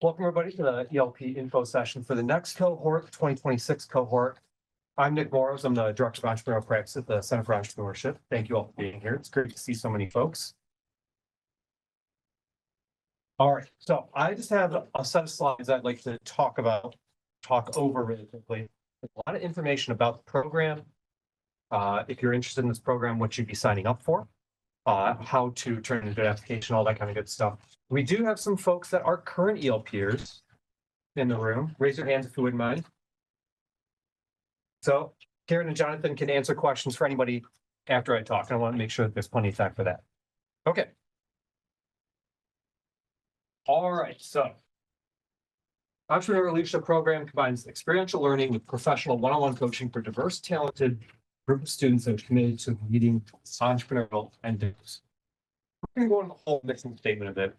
Welcome everybody to the ELP Info Session for the next cohort, 2026 cohort. I'm Nick Morrows. I'm the Director of Entrepreneurial Practice at the Center for Entrepreneurship. Thank you all for being here. It's great to see so many folks. All right, so I just have a set of slides I'd like to talk over really quickly. There's a lot of information about the program. If you're interested in this program, what you'd be signing up for, how to turn it into an application, all that kind of good stuff. We do have some folks that are current ELPers in the room. Raise your hands if you wouldn't mind. So Karen and Jonathan can answer questions for anybody after I talk. And I want to make sure that there's plenty of time for that. Okay. All right, so Entrepreneurial Leadership Program combines experiential learning with professional one-on-one coaching for diverse, talented group of students that are committed to leading entrepreneurial endeavors. We're going to go into the whole mission statement of it.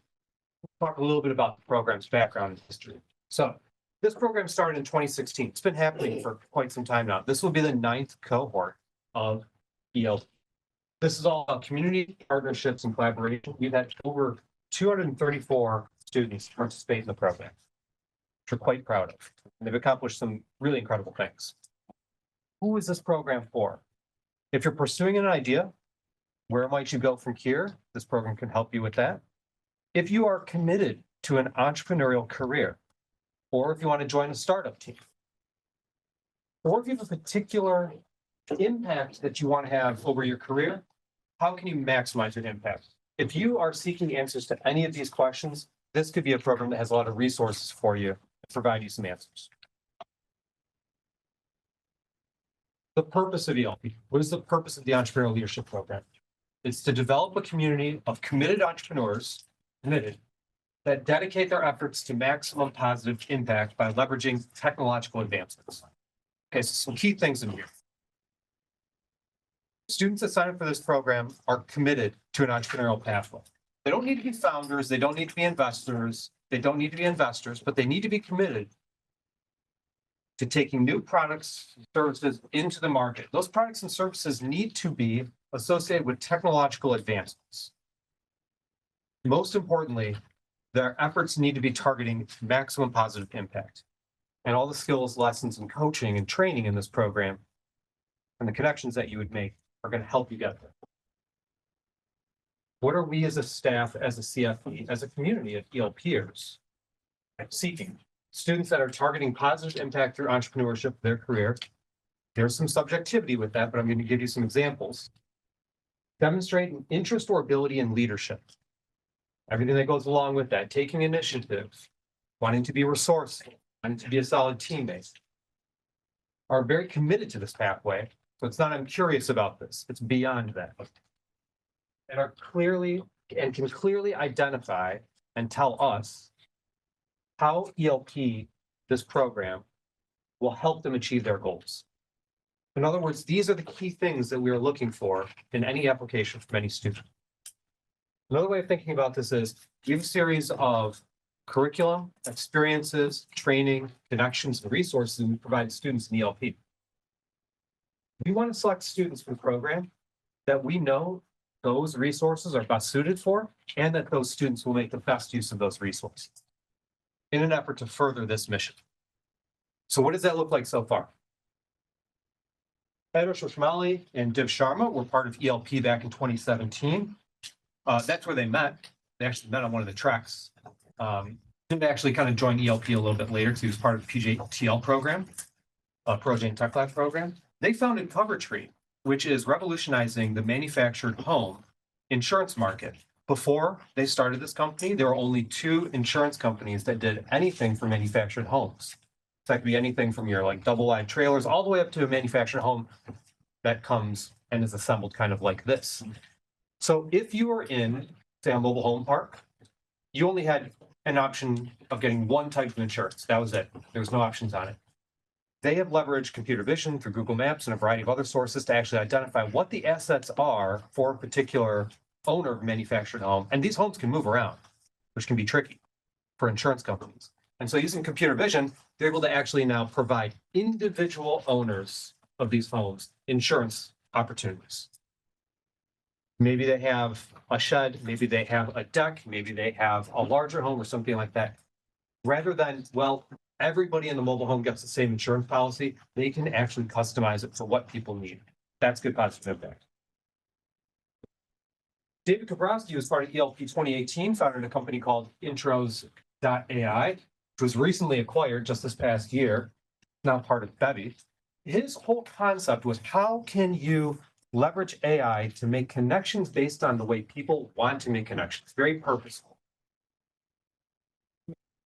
Talk a little bit about the program's background and history. So this program started in 2016. It's been happening for quite some time now. This will be the 9th cohort of ELP. This is all about community partnerships and collaboration. We've had over 234 students participate in the program, which we're quite proud of. And they've accomplished some really incredible things. Who is this program for? If you're pursuing an idea, where might you go from here? This program can help you with that. If you are committed to an entrepreneurial career, or if you want to join a startup team, or if you have a particular impact that you want to have over your career, how can you maximize your impact? If you are seeking answers to any of these questions, this could be a program that has a lot of resources for you to provide you some answers. The purpose of ELP. What is the purpose of the Entrepreneurial Leadership Program? It's to develop a community of committed entrepreneurs, that dedicate their efforts to maximum positive impact by leveraging technological advancements. Okay, so some key things in here. Students that sign up for this program are committed to an entrepreneurial pathway. They don't need to be founders, they don't need to be investors, but they need to be committed to taking new products and services into the market. Those products and services need to be associated with technological advancements. Most importantly, their efforts need to be targeting maximum positive impact. And all the skills, lessons, and coaching and training in this program and the connections that you would make are going to help you get there. What are we as a staff, as a CFE, as a community of ELPers seeking? Students that are targeting positive impact through entrepreneurship, their career. There's some subjectivity with that, but I'm going to give you some examples. Demonstrate an interest or ability in leadership. Everything that goes along with that, taking initiative, wanting to be resourceful, wanting to be a solid teammate, are very committed to this pathway. So it's not, I'm curious about this. It's beyond that. And can clearly identify and tell us how ELP, this program, will help them achieve their goals. In other words, these are the key things that we are looking for in any application from any student. Another way of thinking about this is we have a series of curriculum, experiences, training, connections, and resources we provide students in ELP. We want to select students from the program that we know those resources are best suited for, and that those students will make the best use of those resources in an effort to further this mission. So what does that look like so far? Pedro Shmali and Div Sharma were part of ELP back in 2017. That's where they met. They actually met on one of the treks. Div actually kind of joined ELP a little bit later because he was part of the PJTL program, Project Tech Lab program. They founded CoverTree, which is revolutionizing the manufactured home insurance market. Before they started this company, there were only 2 insurance companies that did anything for manufactured homes. That could be anything from your like double-wide trailers all the way up to a manufactured home that comes and is assembled kind of like this. So if you were in, say, a mobile home park, you only had an option of getting one type of insurance. That was it. There was no options on it. They have leveraged computer vision through Google Maps and a variety of other sources to actually identify what the assets are for a particular owner of a manufactured home. And these homes can move around, which can be tricky for insurance companies. And so using computer vision, they're able to actually now provide individual owners of these homes insurance opportunities. Maybe they have a shed, maybe they have a deck, maybe they have a larger home or something like that. rather than, well, everybody in the mobile home gets the same insurance policy, they can actually customize it for what people need. That's good positive impact. David Kabrowski was part of ELP 2018, founded a company called Intros.ai, which was recently acquired just this past year, now part of Bevy. His whole concept was, how can you leverage AI to make connections based on the way people want to make connections? Very purposeful.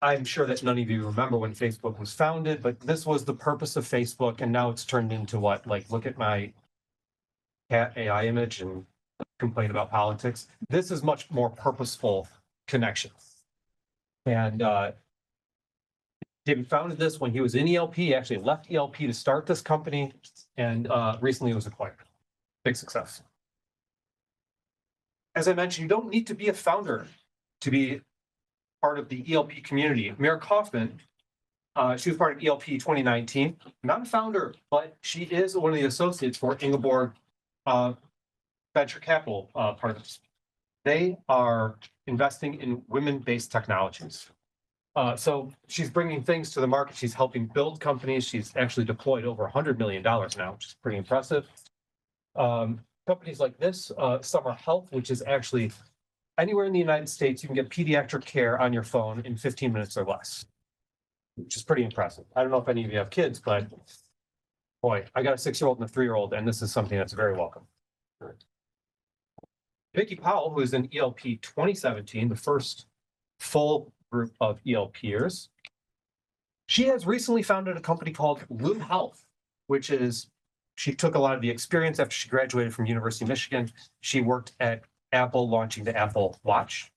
I'm sure that none of you remember when Facebook was founded, but this was the purpose of Facebook, and now it's turned into what? Like, look at my cat AI image and complain about politics. This is much more purposeful connection. And David founded this when he was in ELP. He actually left ELP to start this company, and recently it was acquired. Big success. As I mentioned, you don't need to be a founder to be part of the ELP community. Mira Kaufman, she was part of ELP 2019. Not a founder, but she is one of the associates for Ingeborg Venture Capital partners. They are investing in women-based technologies. So she's bringing things to the market. She's helping build companies. She's actually deployed over $100 million now, which is pretty impressive. Companies like this, Summer Health, which is actually anywhere in the United States, you can get pediatric care on your phone in 15 minutes or less, which is pretty impressive. I don't know if any of you have kids, but boy, I got a 6-year-old and a 3-year-old, and this is something that's very welcome. Vicki Powell, who is in ELP 2017, the first full group of ELPers, she has recently founded a company called Loom Health, which is, she took a lot of the experience after she graduated from University of Michigan. She worked at Apple launching the Apple Watch.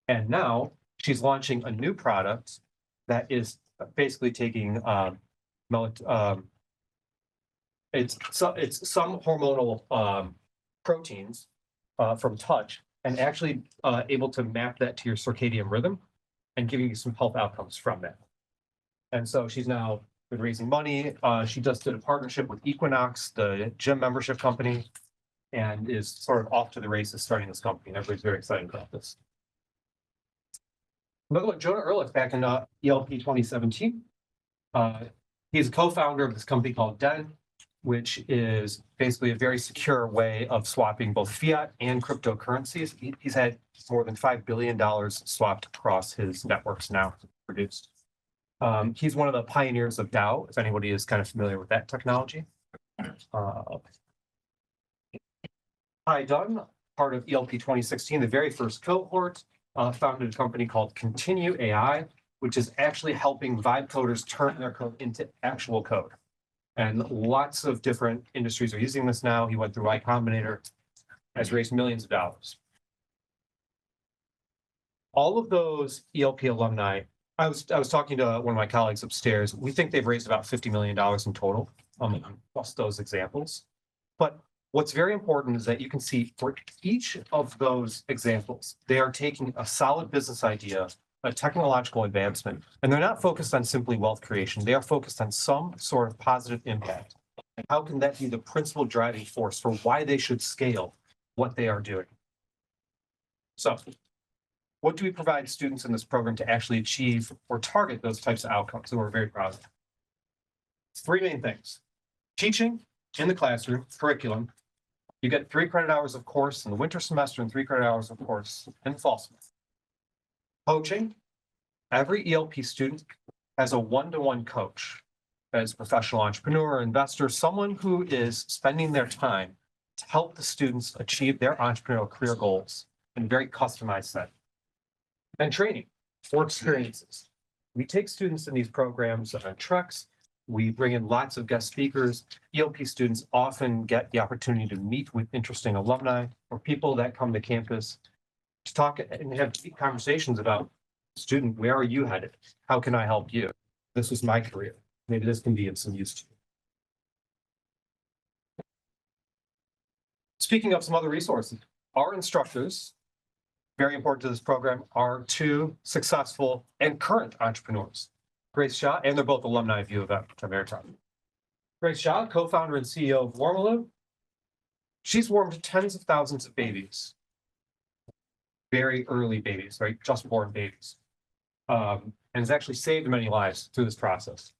And now she's launching a new product that is basically taking it's some hormonal proteins from touch, and actually able to map that to your circadian rhythm and giving you some health outcomes from that. And so she's now been raising money. She just did a partnership with Equinox, the gym membership company, and is sort of off to the races starting this company. And everybody's very excited about this. Another one, Jonah Ehrlich, back in ELP 2017. He's a co-founder of this company called Den, which is basically a very secure way of swapping both fiat and cryptocurrencies. He's had more than $5 billion swapped across his networks now produced. He's one of the pioneers of DAO, if anybody is kind of familiar with that technology. Hi, Dunn, part of ELP 2016, the very first cohort, founded a company called Continue AI, which is actually helping vibe coders turn their code into actual code. And lots of different industries are using this now. He went through Y Combinator, has raised millions of dollars. All of those ELP alumni, I was talking to one of my colleagues upstairs. We think they've raised about $50 million in total, plus those examples. But what's very important is that you can see for each of those examples, they are taking a solid business idea, a technological advancement, and they're not focused on simply wealth creation. They are focused on some sort of positive impact. And how can that be the principal driving force for why they should scale what they are doing? So what do we provide students in this program to actually achieve or target those types of outcomes that we're very proud of? It's 3 main things. Teaching in the classroom, curriculum. You get 3 credit hours of course in the winter semester and 3 credit hours of course in the fall semester. Coaching. Every ELP student has a one-to-one coach as a professional entrepreneur, investor, someone who is spending their time to help the students achieve their entrepreneurial career goals in a very customized setting. And training for experiences. We take students in these programs on treks. We bring in lots of guest speakers. ELP students often get the opportunity to meet with interesting alumni or people that come to campus to talk and have deep conversations about, student, where are you headed? How can I help you? This was my career. Maybe this can be of some use to you. Speaking of some other resources, our instructors, very important to this program, are 2 successful and current entrepreneurs. Grace Shaw, and they're both alumni of U of M, which I'm very proud of. Grace Shaw, co-founder and CEO of Warmaloo. She's warmed tens of thousands of babies, very early babies, right? Just born babies. And and has actually saved many lives through this process.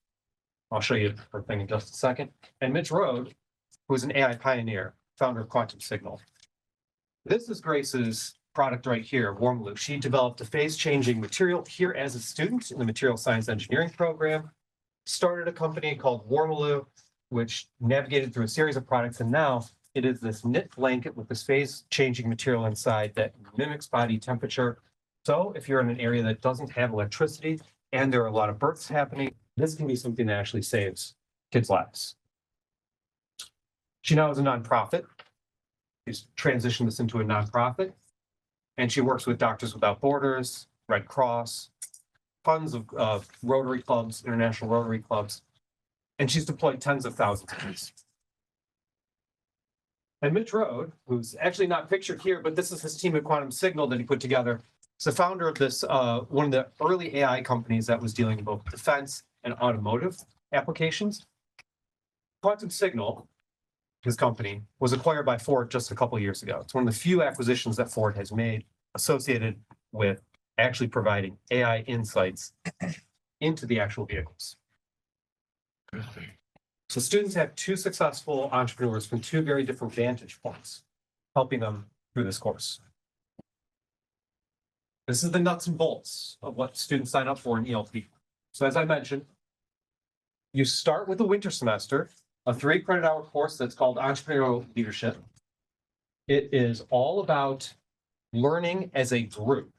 I'll show you her thing in just a second. And Mitch Rode, who is an AI pioneer, founder of Quantum Signal. This is Grace's product right here, Warmaloo. She developed a phase-changing material here as a student in the material science engineering program, started a company called Warmaloo, which navigated through a series of products, and now it is this knit blanket with this phase-changing material inside that mimics body temperature. So if you're in an area that doesn't have electricity and there are a lot of births happening, this can be something that actually saves kids' lives. She now has a nonprofit. She's transitioned this into a nonprofit, and she works with Doctors Without Borders, Red Cross, tons of Rotary clubs, international Rotary clubs, and she's deployed tens of thousands of these. And Mitch Rode, who's actually not pictured here, but this is his team at Quantum Signal that he put together. He's the founder of this, one of the early AI companies that was dealing with both defense and automotive applications. Quantum Signal, his company, was acquired by Ford just a couple of years ago. It's one of the few acquisitions that Ford has made associated with actually providing AI insights into the actual vehicles. So students have two successful entrepreneurs from two very different vantage points, helping them through this course. This is the nuts and bolts of what students sign up for in ELP. So as I mentioned, you start with the winter semester, a 3-credit-hour course that's called Entrepreneurial Leadership. It is all about learning as a group,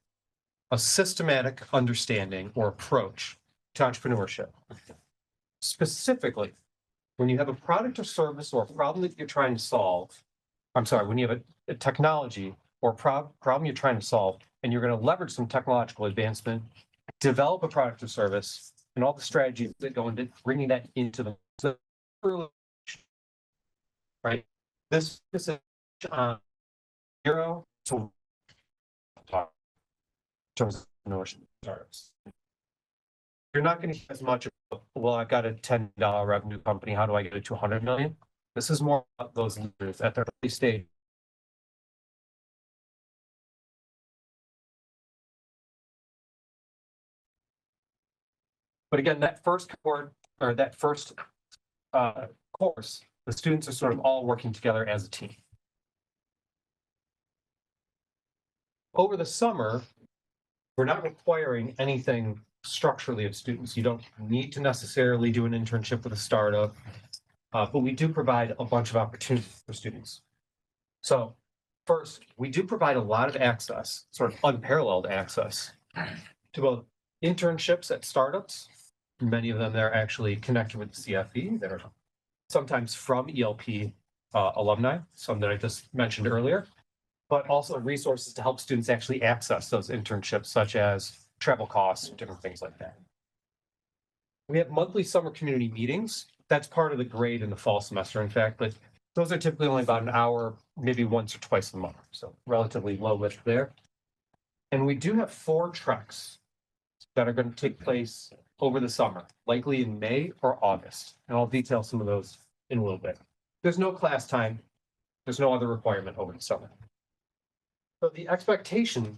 a systematic understanding or approach to entrepreneurship. Specifically, when you have a product or service or a problem that you're trying to solve, when you have a technology or problem you're trying to solve, and you're going to leverage some technological advancement, develop a product or service, and all the strategies that go into bringing that into the right. This is zero to in terms of entrepreneurship startups. You're not going to get as much of, well, I've got a $10 revenue company. How do I get it to 100 million? This is more about those leaders at their early stage. But again, that first course, the students are sort of all working together as a team. Over the summer, we're not requiring anything structurally of students. You don't need to necessarily do an internship with a startup, but we do provide a bunch of opportunities for students. So first, we do provide a lot of access, sort of unparalleled access, to both internships at startups. Many of them that are actually connected with the CFE that are sometimes from ELP alumni, some that I just mentioned earlier, but also resources to help students actually access those internships, such as travel costs, different things like that. We have monthly summer community meetings. That's part of the grade in the fall semester, in fact, but those are typically only about an hour, maybe once or twice a month, so relatively low lift there. And we do have 4 treks that are going to take place over the summer, likely in May or August. And I'll detail some of those in a little bit. There's no class time. There's no other requirement over the summer. So the expectation,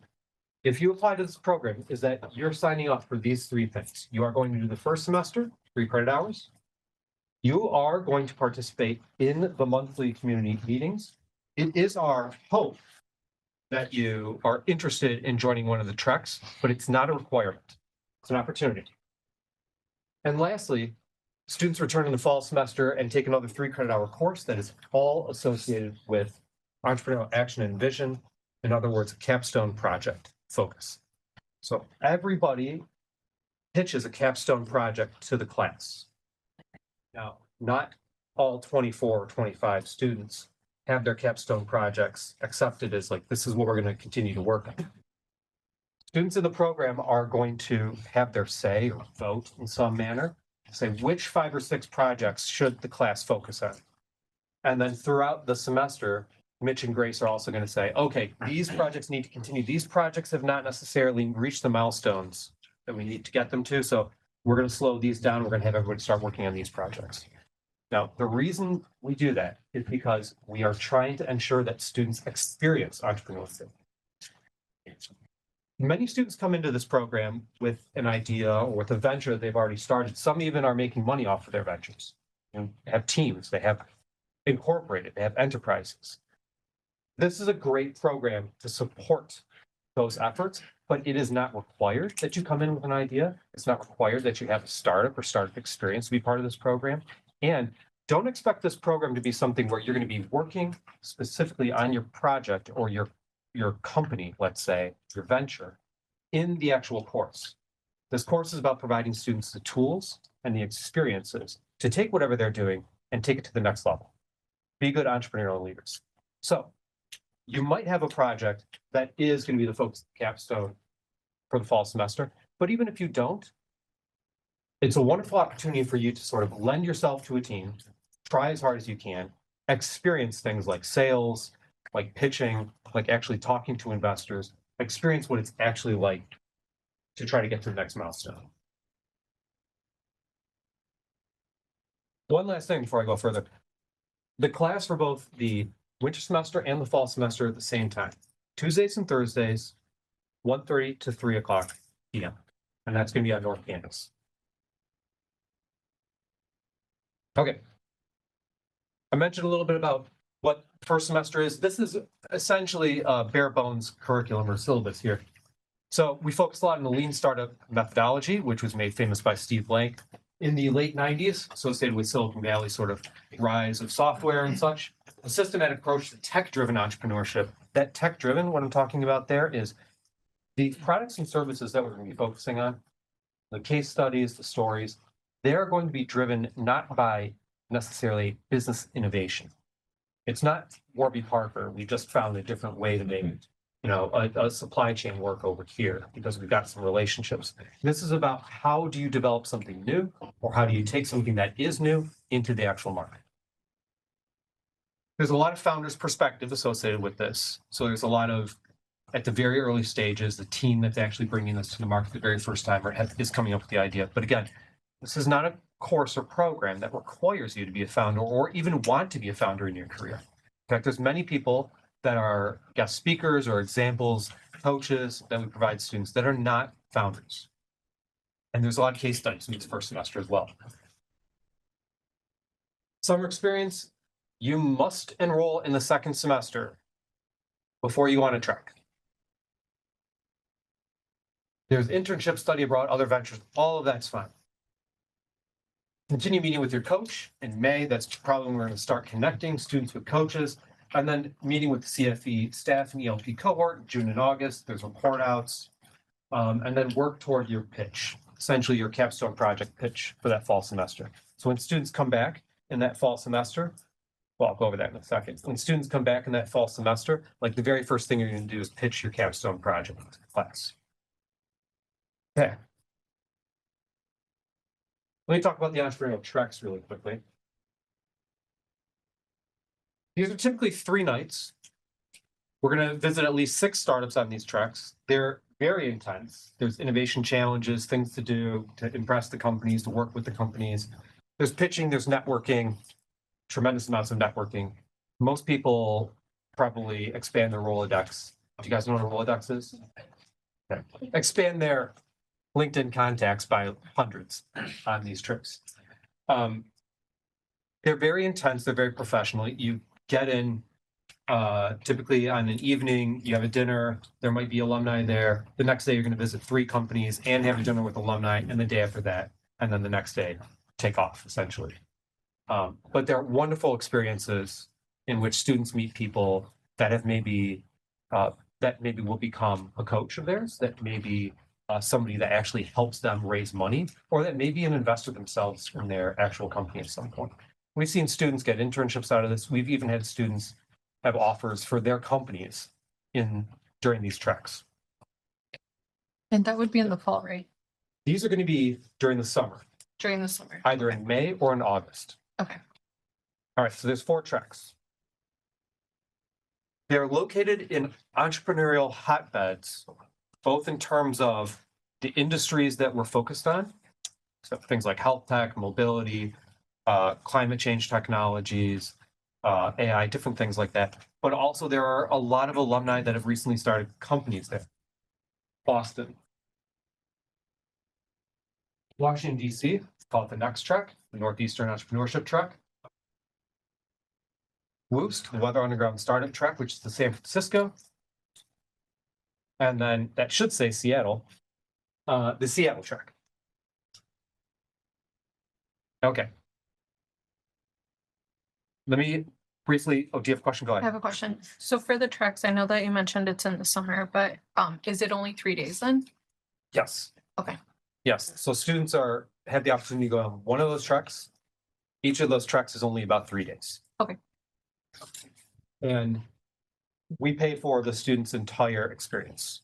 if you apply to this program, is that you're signing up for these 3 things. You are going to do the first semester, 3 credit hours. You are going to participate in the monthly community meetings. It is our hope that you are interested in joining one of the treks, but it's not a requirement. It's an opportunity. And lastly, students return in the fall semester and take another 3 credit hour course that is all associated with entrepreneurial action and vision. In other words, a capstone project focus. So everybody pitches a capstone project to the class. Now, not all 24 or 25 students have their capstone projects accepted as like, this is what we're going to continue to work on. Students in the program are going to have their say or vote in some manner, say which 5 or 6 projects should the class focus on. And then throughout the semester, Mitch and Grace are also going to say, okay, these projects need to continue. These projects have not necessarily reached the milestones that we need to get them to. So we're going to slow these down. We're going to have everybody start working on these projects. Now, the reason we do that is because we are trying to ensure that students experience entrepreneurship. Many students come into this program with an idea or with a venture they've already started. Some even are making money off of their ventures. They have teams, they have incorporated, they have enterprises. This is a great program to support those efforts, but it is not required that you come in with an idea. It's not required that you have a startup or startup experience to be part of this program. And don't expect this program to be something where you're going to be working specifically on your project or your company, let's say, your venture, in the actual course. This course is about providing students the tools and the experiences to take whatever they're doing and take it to the next level. Be good entrepreneurial leaders. So you might have a project that is going to be the focus of the capstone for the fall semester, but even if you don't, it's a wonderful opportunity for you to sort of lend yourself to a team, try as hard as you can, experience things like sales, like pitching, like actually talking to investors, experience what it's actually like to try to get to the next milestone. One last thing before I go further. The class for both the winter semester and the fall semester at the same time. Tuesdays and Thursdays, 1:30 to 3 o'clock p.m. And that's going to be on North Campus. Okay. I mentioned a little bit about what first semester is. This is essentially a bare bones curriculum or syllabus here. So we focus a lot on the lean startup methodology, which was made famous by Steve Blank in the late 90s, associated with Silicon Valley sort of rise of software and such. A systematic approach to tech-driven entrepreneurship. That tech-driven, what I'm talking about there is the products and services that we're going to be focusing on, the case studies, the stories, they're going to be driven not by necessarily business innovation. It's not Warby Parker. We just found a different way to make, a supply chain work over here because we've got some relationships. This is about how do you develop something new, or how do you take something that is new into the actual market. There's a lot of founders' perspective associated with this. So there's a lot of, at the very early stages, the team that's actually bringing this to the market the very first time is coming up with the idea. But again, this is not a course or program that requires you to be a founder or even want to be a founder in your career. In fact, there's many people that are guest speakers or examples, coaches that we provide students that are not founders. And there's a lot of case studies in this first semester as well. Summer experience, you must enroll in the second semester before you go on a trek. There's internship, study abroad, other ventures, all of that's fine. Continue meeting with your coach in May. That's probably when we're going to start connecting students with coaches, and then meeting with the CFE staff and ELP cohort in June and August. There's report outs, and then work toward your pitch, essentially your capstone project pitch for that fall semester. So when students come back in that fall semester, well, I'll go over that in a second. When students come back in that fall semester, like the very first thing you're going to do is pitch your capstone project class. Okay. Let me talk about the entrepreneurial treks really quickly. These are typically 3 nights. We're going to visit at least 6 startups on these treks. They're very intense. There's innovation challenges, things to do to impress the companies, to work with the companies. There's pitching, there's networking, tremendous amounts of networking. Most people probably expand their Rolodex. Do you guys know what a Rolodex is? Okay. Expand their LinkedIn contacts by hundreds on these trips. They're very intense. They're very professional. You get in typically on an evening, you have a dinner, there might be alumni there. The next day, you're going to visit 3 companies and have a dinner with alumni, and the day after that, and then the next day, take off, essentially. But they're wonderful experiences in which students meet people that have maybe will become a coach of theirs, that maybe somebody that actually helps them raise money, or that may be an investor themselves in their actual company at some point. We've seen students get internships out of this. We've even had students have offers for their companies during these treks. And that would be in the fall, right? These are going to be during the summer. During the summer. Either in May or in August. Okay. All right, so there's 4 treks. They're located in entrepreneurial hotbeds, both in terms of the industries that we're focused on, so things like health tech, mobility, climate change technologies, AI, different things like that. But also there are a lot of alumni that have recently started companies there. Boston. Washington, DC, call it the next track, the Northeastern Entrepreneurship track. Woost, the Weather Underground Startup track, which is the San Francisco. And then that should say Seattle, the Seattle track. Okay. Let me briefly, oh, do you have a question? Go I ahead. have a question. So for the treks, I know that you mentioned it's in the summer, but is it only 3 days then? Yes. Okay. Yes, so students have the opportunity to go on one of those treks. Each of those treks is only about 3 days. Okay. And we pay for the student's entire experience.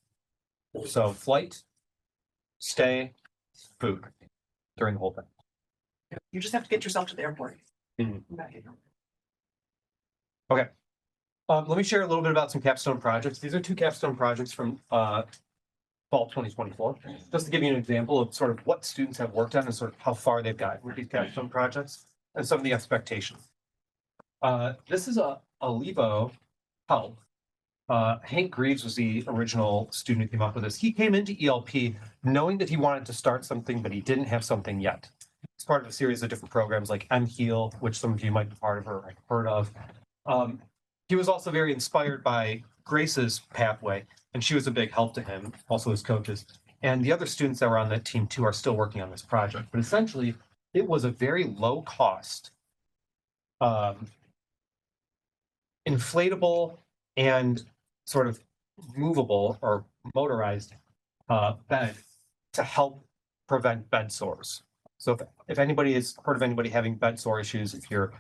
So flight, stay, food during the whole thing. You just have to get yourself to the airport. Mhm. Back in. Okay. Let me share a little bit about some capstone projects. These are 2 capstone projects from fall 2024. Just to give you an example of sort of what students have worked on and sort of how far they've gotten with these capstone projects and some of the expectations. This is a Levo help. Hank Greaves was the original student who came up with this. He came into ELP knowing that he wanted to start something, but he didn't have something yet. It's part of a series of different programs like MHeal, which some of you might be part of or have heard of. He was also very inspired by Grace's pathway, and she was a big help to him, also as coaches. And the other students that were on that team too are still working on this project. But essentially, it was a very low cost, inflatable and sort of movable or motorized bed to help prevent bed sores. So if anybody has heard of anybody having bed sore issues, if you're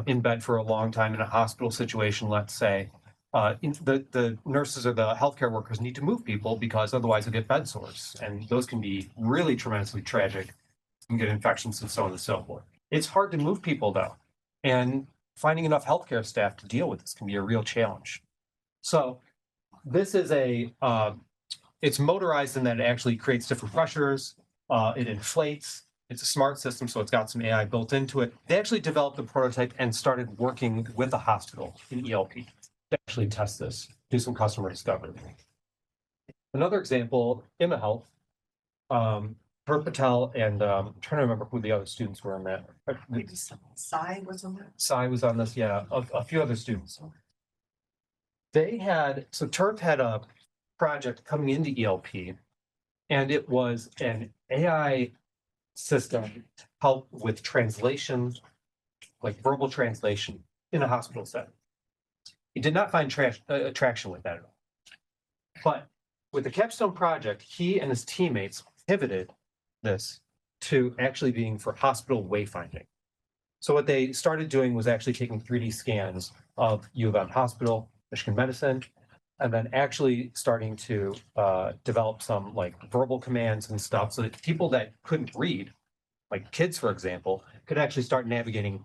in bed for a long time in a hospital situation, let's say, the nurses or the healthcare workers need to move people because otherwise they'll get bed sores. And those can be really tremendously tragic. You can get infections and so on and so forth. It's hard to move people though. And finding enough healthcare staff to deal with this can be a real challenge. So this is it's motorized in that it actually creates different pressures. It inflates. It's a smart system, so it's got some AI built into it. They actually developed a prototype and started working with a hospital in ELP to actually test this, do some customer discovery. Another example, ImaHealth, Herb Patel, and I'm trying to remember who the other students were on that. Maybe Sai was on that. Sai was on this, yeah, a few other students. So Turf had a project coming into ELP, and it was an AI system to help with translation, like verbal translation in a hospital setting. He did not find traction with that at all. But with the capstone project, he and his teammates pivoted this to actually being for hospital wayfinding. So what they started doing was actually taking 3D scans of U of M Hospital, Michigan Medicine, and then actually starting to develop some like verbal commands and stuff so that people that couldn't read, like kids, for example, could actually start navigating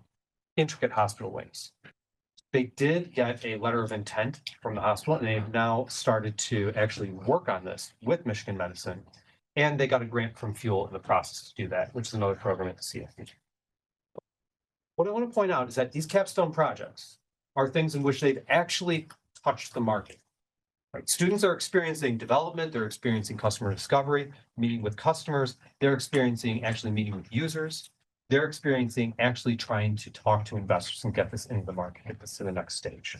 intricate hospital ways. They did get a letter of intent from the hospital, and they've now started to actually work on this with Michigan Medicine. And they got a grant from Fuel in the process to do that, which is another program at the CFP. What I want to point out is that these capstone projects are things in which they've actually touched the market. Right? Students are experiencing development, they're experiencing customer discovery, meeting with customers, they're experiencing actually meeting with users, they're experiencing actually trying to talk to investors and get this into the market, get this to the next stage.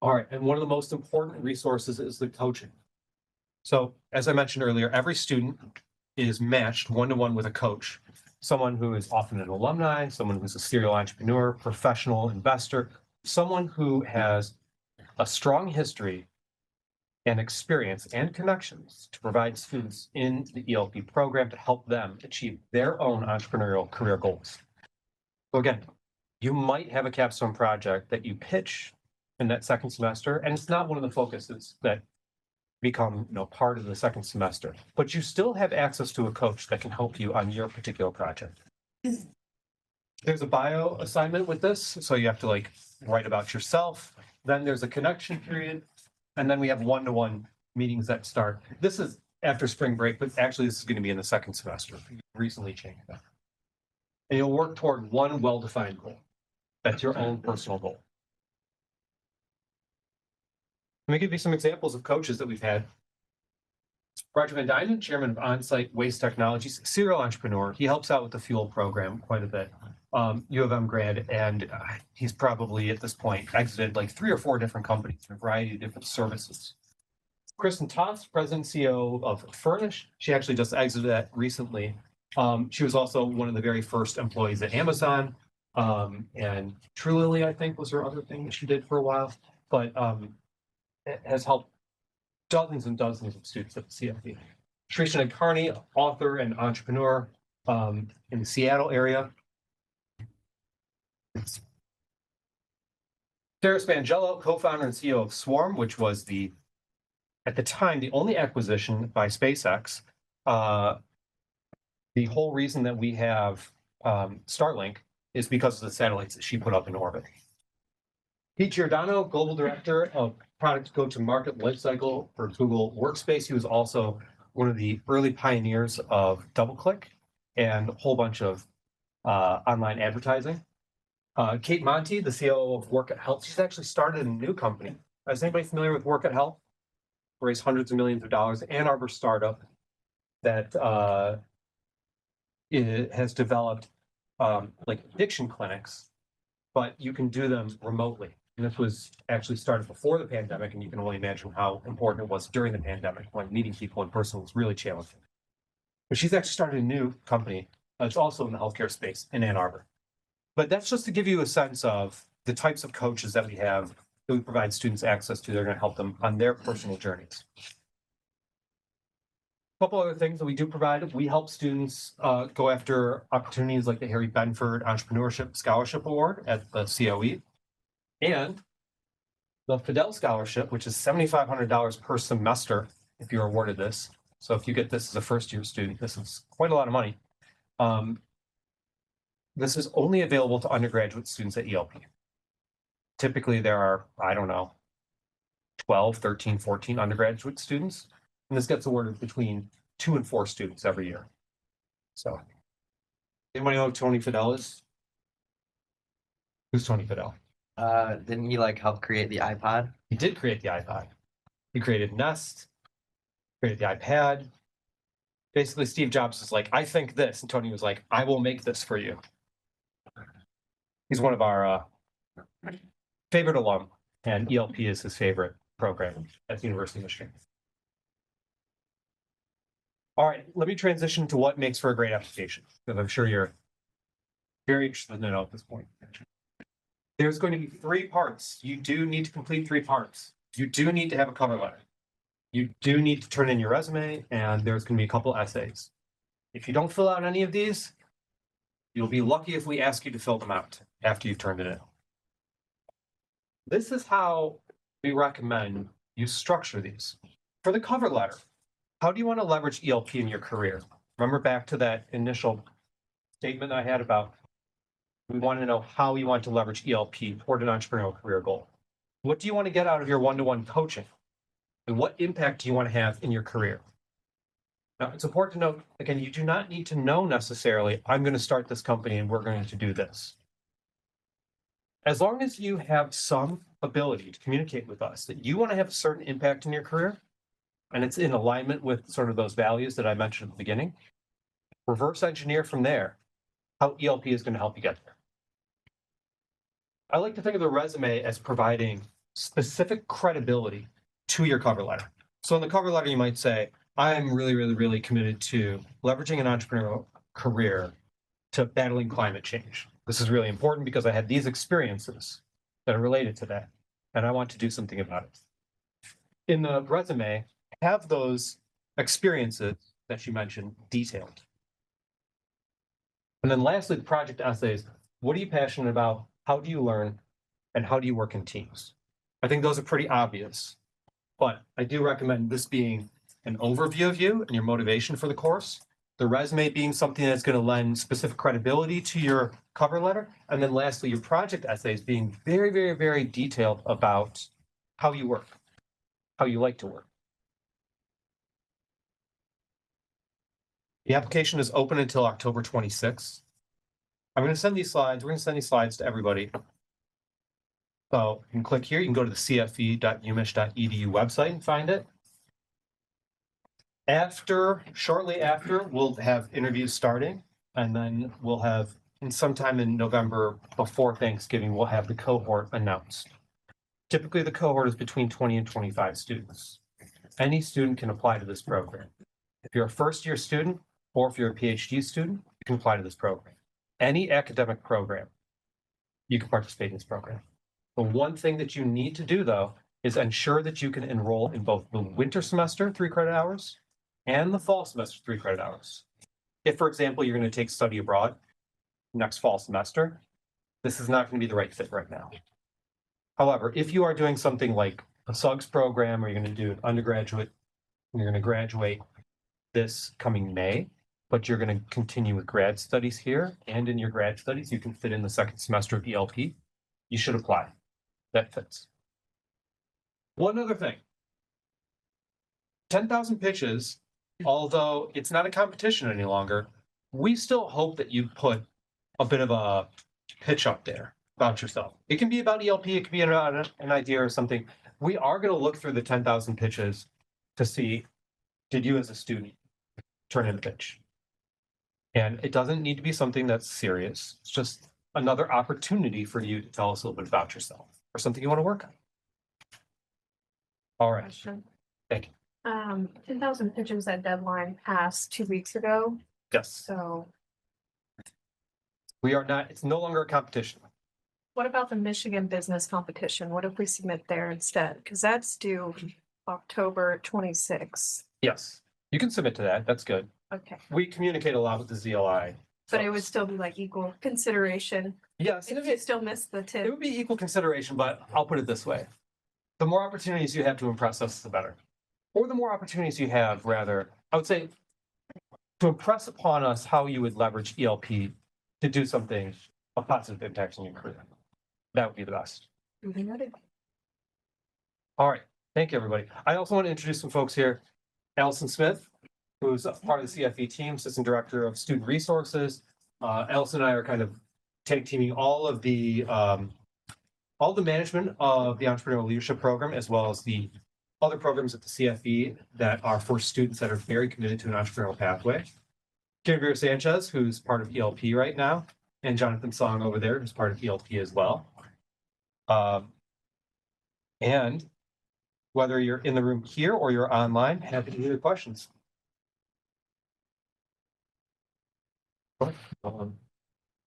All right, and one of the most important resources is the coaching. So as I mentioned earlier, every student is matched one-to-one with a coach, someone who is often an alumni, someone who's a serial entrepreneur, professional investor, someone who has a strong history and experience and connections to provide students in the ELP program to help them achieve their own entrepreneurial career goals. So again, you might have a capstone project that you pitch in that second semester, and it's not one of the focuses that become part of the second semester, but you still have access to a coach that can help you on your particular project. There's a bio assignment with this, so you have to write about yourself. Then there's a connection period, and then we have one-to-one meetings that start. This is after spring break, but actually this is going to be in the second semester. We recently changed that. And you'll work toward one well-defined goal. That's your own personal goal. Let me give you some examples of coaches that we've had. Roger Van Dynen, chairman of On-Site Waste Technologies, serial entrepreneur. He helps out with the fuel program quite a bit. U of M grad, and he's probably at this point exited like 3 or 4 different companies in a variety of different services. Kristen Toss, president and CEO of Furnish. She actually just exited that recently. She was also one of the very first employees at Amazon. And Truly, I think, was her other thing that she did for a while, but has helped dozens and dozens of students at the CFP. Shrishna Carney, author and entrepreneur in the Seattle area. Sarah Spangelo, co-founder and CEO of Swarm, which was at the time, the only acquisition by SpaceX. The whole reason that we have Starlink is because of the satellites that she put up in orbit. Pete Giordano, Global Director of Product Go-to-Market Lifecycle for Google Workspace. He was also one of the early pioneers of DoubleClick and a whole bunch of online advertising. Kate Monty, the COO of Work at Health. She's actually started a new company. Is anybody familiar with Work at Health? Raised hundreds of millions of dollars. Ann Arbor startup that has developed like addiction clinics, but you can do them remotely. And this was actually started before the pandemic, and you can only imagine how important it was during the pandemic when meeting people in person was really challenging. But she's actually started a new company that's also in the healthcare space in Ann Arbor. But that's just to give you a sense of the types of coaches that we have that we provide students access to. They're going to help them on their personal journeys. A couple other things that we do provide. We help students go after opportunities like the Harry Benford Entrepreneurship Scholarship Award at the COE and the Fidel Scholarship, which is $7,500 per semester if you're awarded this. So if you get this as a first-year student, this is quite a lot of money. This is only available to undergraduate students at ELP. Typically, there are, I don't know, 12, 13, 14 undergraduate students. And this gets awarded between 2 and 4 students every year. So, anybody know who Tony Fidel is? Who's Tony Fidel? Didn't he like help create the iPod? He did create the iPod. He created Nest, created the iPad. Basically, Steve Jobs was like, I think this. And Tony was like, I will make this for you. He's one of our favorite alum, and ELP is his favorite program at the University of Michigan. All right, let me transition to what makes for a great application, because I'm sure you're very interested to know at this point. There's going to be 3 parts. You do need to complete 3 parts. You do need to have a cover letter. You do need to turn in your resume, and there's going to be a couple essays. If you don't fill out any of these, you'll be lucky if we ask you to fill them out after you've turned it in. This is how we recommend you structure these. For the cover letter, how do you want to leverage ELP in your career? Remember back to that initial statement I had about we want to know how you want to leverage ELP toward an entrepreneurial career goal. What do you want to get out of your one-to-one coaching? And what impact do you want to have in your career? Now, it's important to note, again, you do not need to know necessarily, I'm going to start this company and we're going to do this. As long as you have some ability to communicate with us that you want to have a certain impact in your career, and it's in alignment with sort of those values that I mentioned at the beginning, reverse engineer from there how ELP is going to help you get there. I like to think of the resume as providing specific credibility to your cover letter. So in the cover letter, you might say, I'm really, really, really committed to leveraging an entrepreneurial career to battling climate change. This is really important because I had these experiences that are related to that, and I want to do something about it. In the resume, have those experiences that you mentioned detailed. And then lastly, the project essays. What are you passionate about? How do you learn? And how do you work in teams? I think those are pretty obvious, but I do recommend this being an overview of you and your motivation for the course, the resume being something that's going to lend specific credibility to your cover letter, and then lastly, your project essays being very, very, very detailed about how you work, how you like to work. The application is open until October 26th. I'm going to send these slides. We're going to send these slides to everybody. So you can click here, you can go to the cfe.umich.edu website and find it. Shortly after, we'll have interviews starting, and then we'll have, and sometime in November before Thanksgiving, we'll have the cohort announced. Typically, the cohort is between 20 and 25 students. Any student can apply to this program. If you're a first-year student, or if you're a PhD student, you can apply to this program. Any academic program, you can participate in this program. The one thing that you need to do, though, is ensure that you can enroll in both the winter semester, 3 credit hours, and the fall semester, 3 credit hours. If, for example, you're going to take study abroad next fall semester, this is not going to be the right fit right now. However, if you are doing something like a SUGS program, or you're going to do an undergraduate, and you're going to graduate this coming May, but you're going to continue with grad studies here, and in your grad studies, you can fit in the second semester of ELP, you should apply. That fits. One other thing. 10,000 pitches, although it's not a competition any longer, we still hope that you put a bit of a pitch up there about yourself. It can be about ELP, it can be about an idea or something. We are going to look through the 10,000 pitches to see, did you as a student turn in a pitch? And it doesn't need to be something that's serious. It's just another opportunity for you to tell us a little bit about yourself or something you want to work on. All right. Question. Thank you. 10,000 pitches, that deadline passed 2 weeks ago, Yes, so we are not, it's no longer a competition. what about the Michigan business competition? What if we submit there instead? Because that's due October 26th. Yes, you can submit to that. That's good. Okay, We communicate a lot with the ZLI. but it would folks. still be like equal consideration. Yes, If you still miss the it tip. would be equal consideration, but I'll put it this way. The more opportunities you have to impress us, the better. Or the more opportunities you have, rather, I would say, to impress upon us how you would leverage ELP to do something, a positive impact in your career. That would be the best. Duly noted. All right, thank you, everybody. I also want to introduce some folks here. Allison Smith, who's a part of the CFE team, Assistant Director of Student Resources. Allison and I are kind of tag teaming all the management of the Entrepreneurial Leadership Program, as well as the other programs at the CFE that are for students that are very committed to an entrepreneurial pathway. Karen Sanchez, who's part of ELP right now, and Jonathan Song over there, who's part of ELP as well. And whether you're in the room here or you're online, happy to hear questions.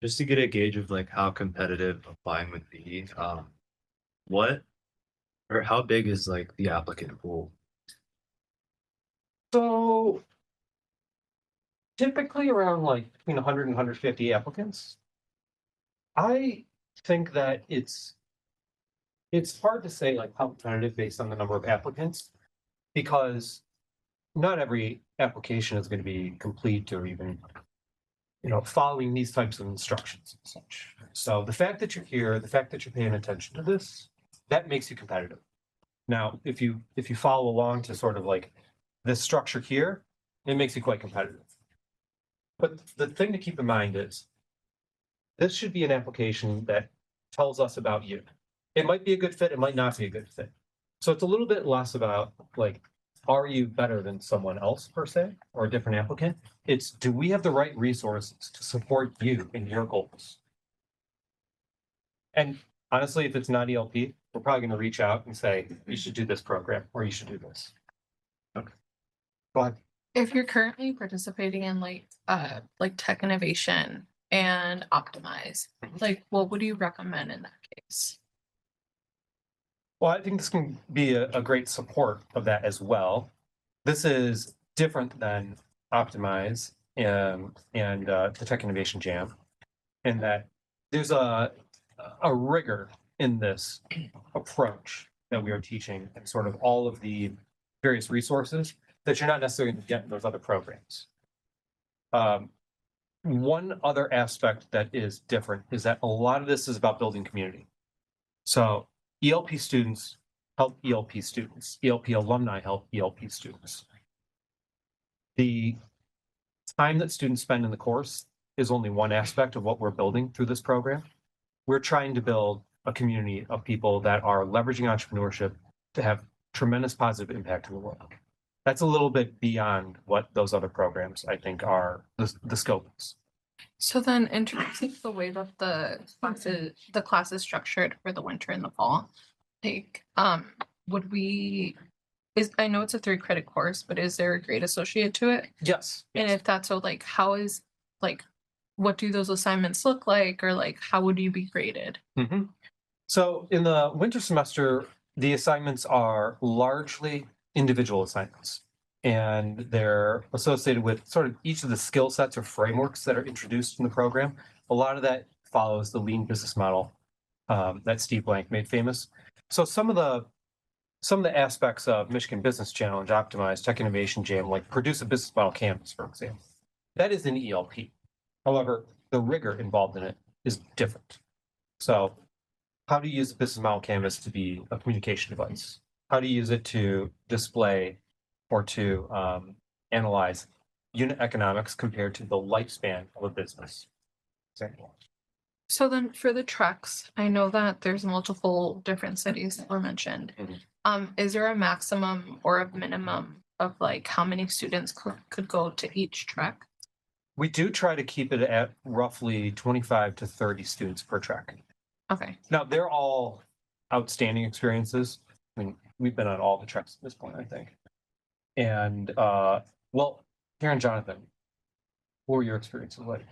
Just to get a gauge of like how competitive applying would be, what or how big is like the applicant pool? So typically around like between 100 and 150 applicants. I think that it's hard to say like how competitive based on the number of applicants, because not every application is going to be complete or even, following these types of instructions and such. So the fact that you're here, the fact that you're paying attention to this, that makes you competitive. Now, if you follow along to sort of like this structure here, it makes you quite competitive. But the thing to keep in mind is this should be an application that tells us about you. It might be a good fit, it might not be a good fit. So it's a little bit less about like, are you better than someone else per se, or a different applicant? It's, do we have the right resources to support you in your goals? And honestly, if it's not ELP, we're probably going to reach out and say, you should do this program, or you should do this. Okay. Go ahead. If you're currently participating in like tech innovation and optimize, like what would you recommend in that case? Well, I think this can be a great support of that as well. This is different than Optimize and the Tech Innovation Jam, in that there's a rigor in this approach that we are teaching, and sort of all of the various resources that you're not necessarily going to get in those other programs. One other aspect that is different is that a lot of this is about building community. So ELP students help ELP students. ELP alumni help ELP students. The time that students spend in the course is only one aspect of what we're building through this program. We're trying to build a community of people that are leveraging entrepreneurship to have tremendous positive impact in the world. That's a little bit beyond what those other programs, I think, are the scope is. So then in terms of the way that the class is structured for the winter and the fall, like, would we, I know it's a 3 credit course, but is there a grade associated to it? Yes. And yes. if that's so, like, how is, like, what do those assignments look like? Or like, how would you be graded? Mhm. So in the winter semester, the assignments are largely individual assignments. And they're associated with sort of each of the skill sets or frameworks that are introduced in the program. A lot of that follows the lean business model that Steve Blank made famous. So some of the aspects of Michigan Business Challenge, Optimize, Tech Innovation Jam, like produce a business model canvas, for example, that is an ELP. However, the rigor involved in it is different. So how do you use the business model canvas to be a communication device? How do you use it to display or to analyze unit economics compared to the lifespan of a business? Example. So then for the treks, I know that there's multiple different cities that were mentioned. Is there a maximum or a minimum of like how many students could go to each trek? We do try to keep it at roughly 25 to 30 students per trek. Okay. Now, they're all outstanding experiences. I mean, we've been on all the treks at this point, I think. And well, Karen, Jonathan, what were your experiences like?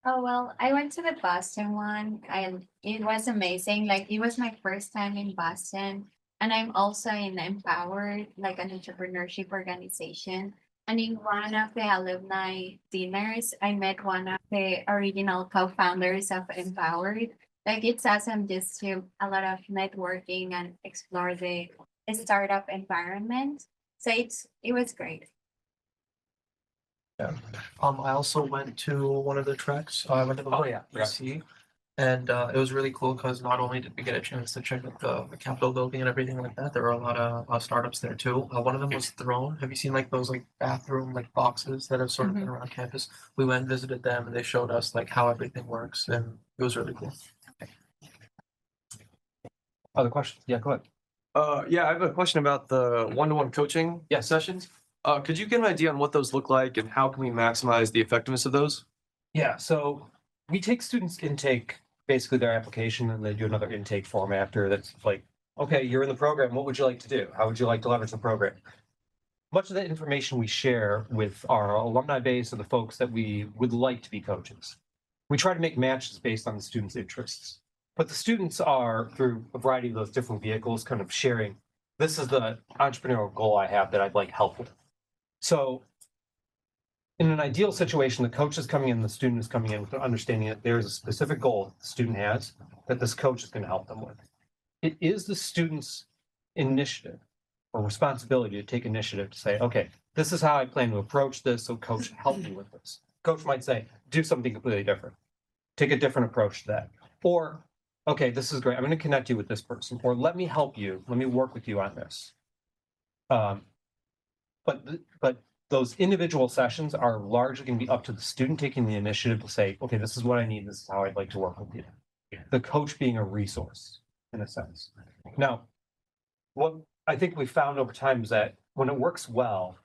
Oh, well, I went to the Boston one and it was amazing. Like it was my first time in Boston. And I'm also in Empowered, like an entrepreneurship organization. And in one of the alumni dinners, I met one of the original co-founders of Empowered. Like it's awesome just to a lot of networking and explore the startup environment. So it was great. I also went to one of the treks. I went to the Oh, yeah. BC, and it was really cool because not only did we get a chance to check out the Capitol building and everything like that, there were a lot of startups there too. One of them was Throne. Have you seen like those like bathroom like boxes that have sort of been around campus? We went and visited them, and they showed us like how everything works, and it was really cool. Other questions? Yeah, go ahead. Yeah, I have a question about the one-to-one coaching sessions. Could you give an idea on what those look like and how can we maximize the effectiveness of those? Yeah, so we take students' intake, basically their application, and they do another intake form after that's like, okay, you're in the program. What would you like to do? How would you like to leverage the program? Much of that information we share with our alumni base or the folks that we would like to be coaches. We try to make matches based on the students' interests. But the students are, through a variety of those different vehicles, kind of sharing, this is the entrepreneurial goal I have that I'd like help with. So in an ideal situation, the coach is coming in, the student is coming in with the understanding that there is a specific goal that the student has that this coach is going to help them with. It is the student's initiative or responsibility to take initiative to say, okay, this is how I plan to approach this. So coach, help me with this. Coach might say, do something completely different. Take a different approach to that. Or, okay, this is great. I'm going to connect you with this person. Or let me help you. Let me work with you on this. But those individual sessions are largely going to be up to the student taking the initiative to say, okay, this is what I need. This is how I'd like to work with you. The coach being a resource in a sense. Now, what I think we found over time is that when it works well,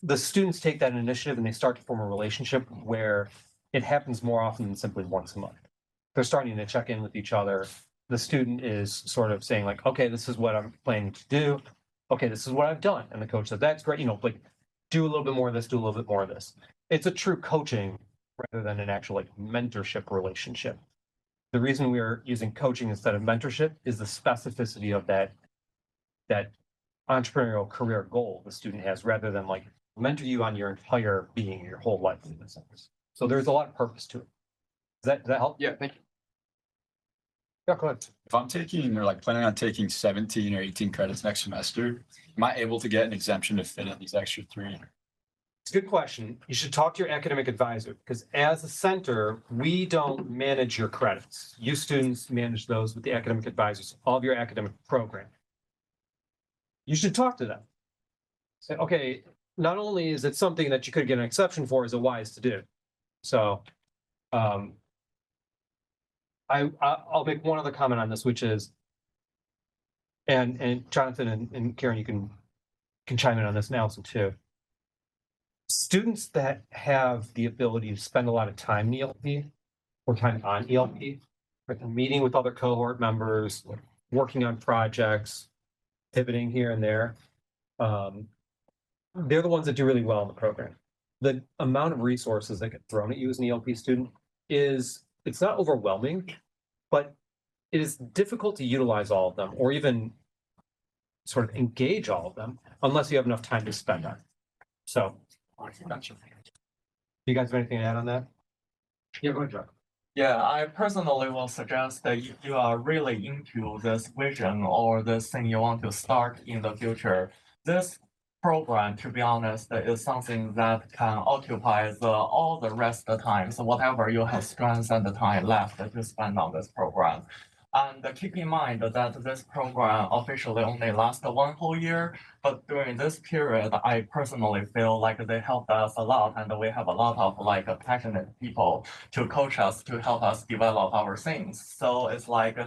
the students take that initiative and they start to form a relationship where it happens more often than simply once a month. They're starting to check in with each other. The student is sort of saying like, okay, this is what I'm planning to do. Okay, this is what I've done. And the coach says, that's great. Like do a little bit more of this, do a little bit more of this. It's a true coaching rather than an actual like mentorship relationship. The reason we are using coaching instead of mentorship is the specificity of that entrepreneurial career goal the student has rather than like mentor you on your entire being, your whole life in a sense. So there's a lot of purpose to it. Does that help? Yeah, thank you. Yeah, go ahead. If I'm taking or like planning on taking 17 or 18 credits next semester, am I able to get an exemption to fit in these extra 3? It's a good question. You should talk to your academic advisor because as a center, we don't manage your credits. You students manage those with the academic advisors of your academic program. You should talk to them. Say, okay, not only is it something that you could get an exception for, is it wise to do? So I'll make one other comment on this, which is, and Jonathan and Karen, you can chime in on this, and Allison too. Students that have the ability to spend a lot of time in ELP or time on ELP, right, meeting with other cohort members, working on projects, pivoting here and there, they're the ones that do really well in the program. The amount of resources that get thrown at you as an ELP student it's not overwhelming, but it is difficult to utilize all of them or even sort of engage all of them unless you have enough time to spend on it. So, gotcha. You guys have anything to add on that? Yeah, go ahead, John. Yeah, I personally will suggest that if you are really into this vision or this thing you want to start in the future, this program, to be honest, is something that can occupy all the rest of the time. So whatever you have strength and the time left to spend on this program. And keep in mind that this program officially only lasts 1 whole year, but during this period, I personally feel like they helped us a lot, and we have a lot of like passionate people to coach us, to help us develop our things. So it's like,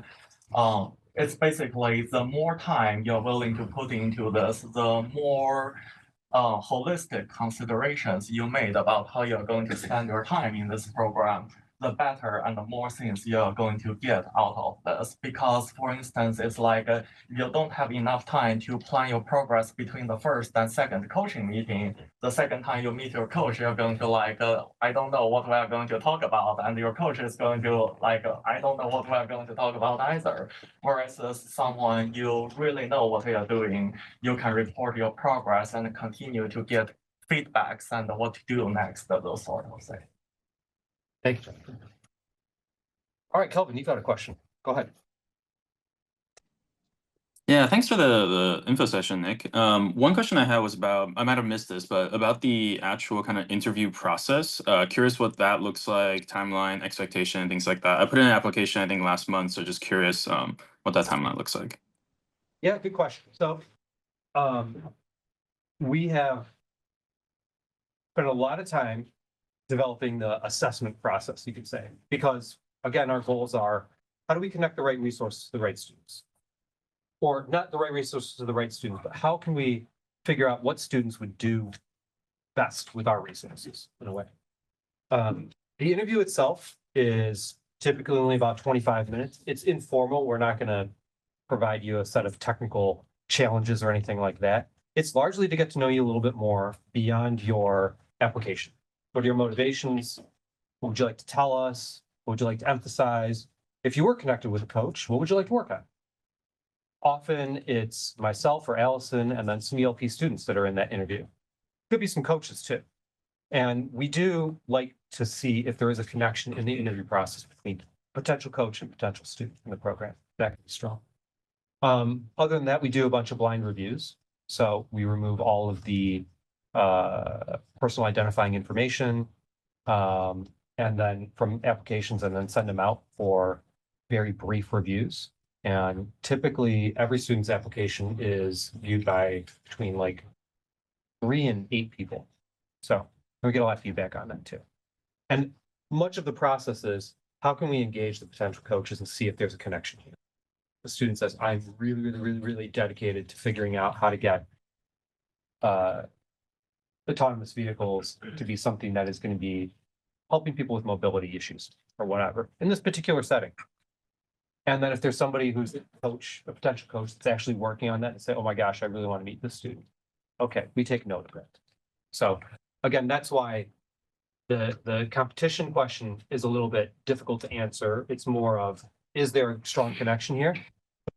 it's basically the more time you're willing to put into this, the more holistic considerations you made about how you're going to spend your time in this program, the better and the more things you're going to get out of this. Because for instance, it's like you don't have enough time to plan your progress between the first and second coaching meeting. The second time you meet your coach, you're going to like, I don't know what we are going to talk about. And your coach is going to like, I don't know what we are going to talk about either. Whereas someone you really know what they are doing, you can report your progress and continue to get feedbacks and what to do next, those sort of things. Thank you. All right, Kelvin, you've got a question. Go ahead. Yeah, thanks for the info session, Nick. One question I had was about, I might have missed this, but about the actual kind of interview process. Curious what that looks like, timeline, expectation, things like that. I put in an application, I think, last month, so just curious what that timeline looks like. Yeah, good question. So we have spent a lot of time developing the assessment process, you could say, because again, our goals are, how do we connect the right resources to the right students? Or not the right resources to the right students, but how can we figure out what students would do best with our resources in a way? The interview itself is typically only about 25 minutes. It's informal. We're not going to provide you a set of technical challenges or anything like that. It's largely to get to know you a little bit more beyond your application. What are your motivations? What would you like to tell us? What would you like to emphasize? If you were connected with a coach, what would you like to work on? Often it's myself or Allison and then some ELP students that are in that interview. Could be some coaches too. And we do like to see if there is a connection in the interview process between potential coach and potential student in the program. That can be strong. Other than that, we do a bunch of blind reviews. So we remove all of the personal identifying information and then from applications and then send them out for very brief reviews. And typically every student's application is viewed by between like 3 and 8 people. So we get a lot of feedback on that too. And much of the process is how can we engage the potential coaches and see if there's a connection here. The student says, I'm really dedicated to figuring out how to get autonomous vehicles to be something that is going to be helping people with mobility issues or whatever in this particular setting. And then if there's somebody who's a coach, a potential coach that's actually working on that and say, oh my gosh, I really want to meet this student. Okay, we take note of that. So again, that's why the competition question is a little bit difficult to answer. It's more of, is there a strong connection here?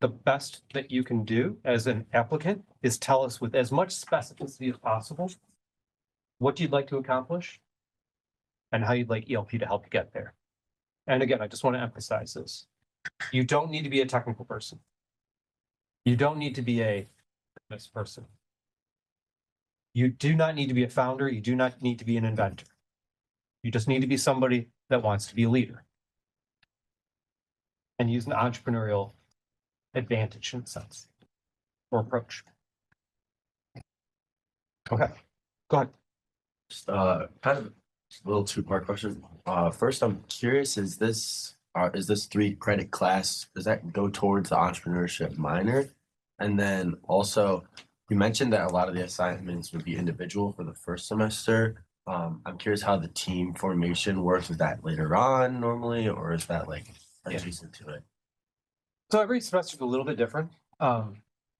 The best that you can do as an applicant is tell us with as much specificity as possible what you'd like to accomplish and how you'd like ELP to help you get there. And again, I just want to emphasize this. You don't need to be a technical person. You don't need to be a business person. You do not need to be a founder. You do not need to be an inventor. You just need to be somebody that wants to be a leader and use an entrepreneurial advantage in a sense or approach. Okay, go ahead. Just kind of a little two-part question. First, I'm curious, is this is this 3 credit class, does that go towards the entrepreneurship minor? And then also, you mentioned that a lot of the assignments would be individual for the first semester. I'm curious how the team formation works. Is that later on normally, or is that like adjacent to it? So every semester is a little bit different.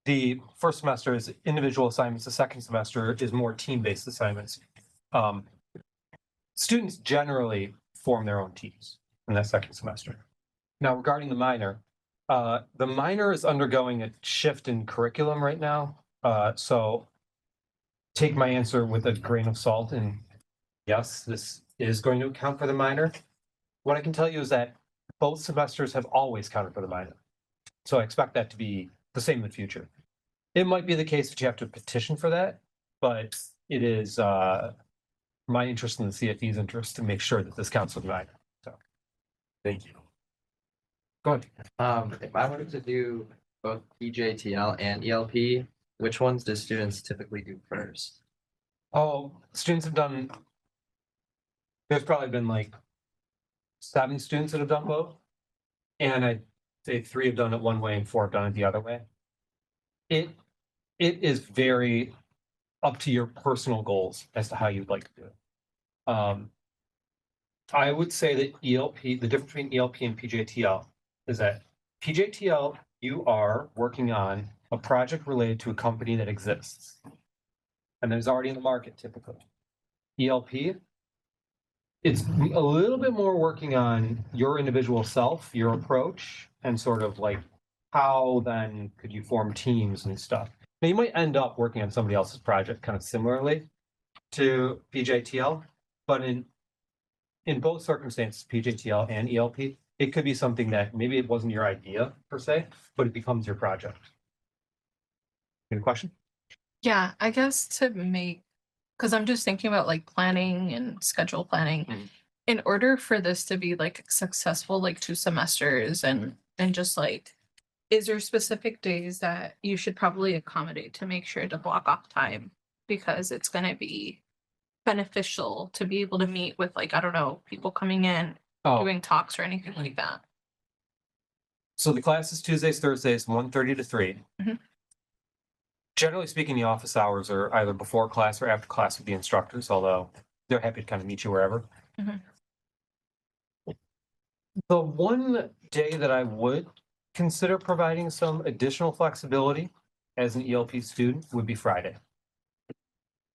The first semester is individual assignments. The second semester is more team-based assignments. Students generally form their own teams in that second semester. Now, regarding the minor is undergoing a shift in curriculum right now. So take my answer with a grain of salt, and yes, this is going to account for the minor. What I can tell you is that both semesters have always counted for the minor. So I expect that to be the same in the future. It might be the case that you have to petition for that, but it is my interest and the CFE's interest to make sure that this counts for the minor. So Thank you. go ahead. If I wanted to do both PJTL and ELP, which ones do students typically do first? Oh, students have done, there's probably been like 7 students that have done both. And I'd say 3 have done it one way and 4 have done it the other way. It is very up to your personal goals as to how you'd like to do it. I would say that ELP, the difference between ELP and PJTL is that PJTL, you are working on a project related to a company that exists and that is already in the market typically. ELP, it's a little bit more working on your individual self, your approach, and sort of like how then could you form teams and stuff. Now you might end up working on somebody else's project kind of similarly to PJTL, but in both circumstances, PJTL and ELP, it could be something that maybe it wasn't your idea per se, but it becomes your project. Any question? Yeah, I guess to make, because I'm just thinking about like planning and schedule planning. Mhm. In order for this to be like successful, like 2 semesters and just like, is there specific days that you should probably accommodate to make sure to block off time? Because it's gonna be beneficial to be able to meet with like, I don't know, people coming in, Oh, doing talks or anything like that. so the class is Tuesdays, Thursdays, 1:30 to 3. Mhm. Generally speaking, the office hours are either before class or after class with the instructors, although they're happy to kind of meet you wherever. Mhm. The one day that I would consider providing some additional flexibility as an ELP student would be Friday.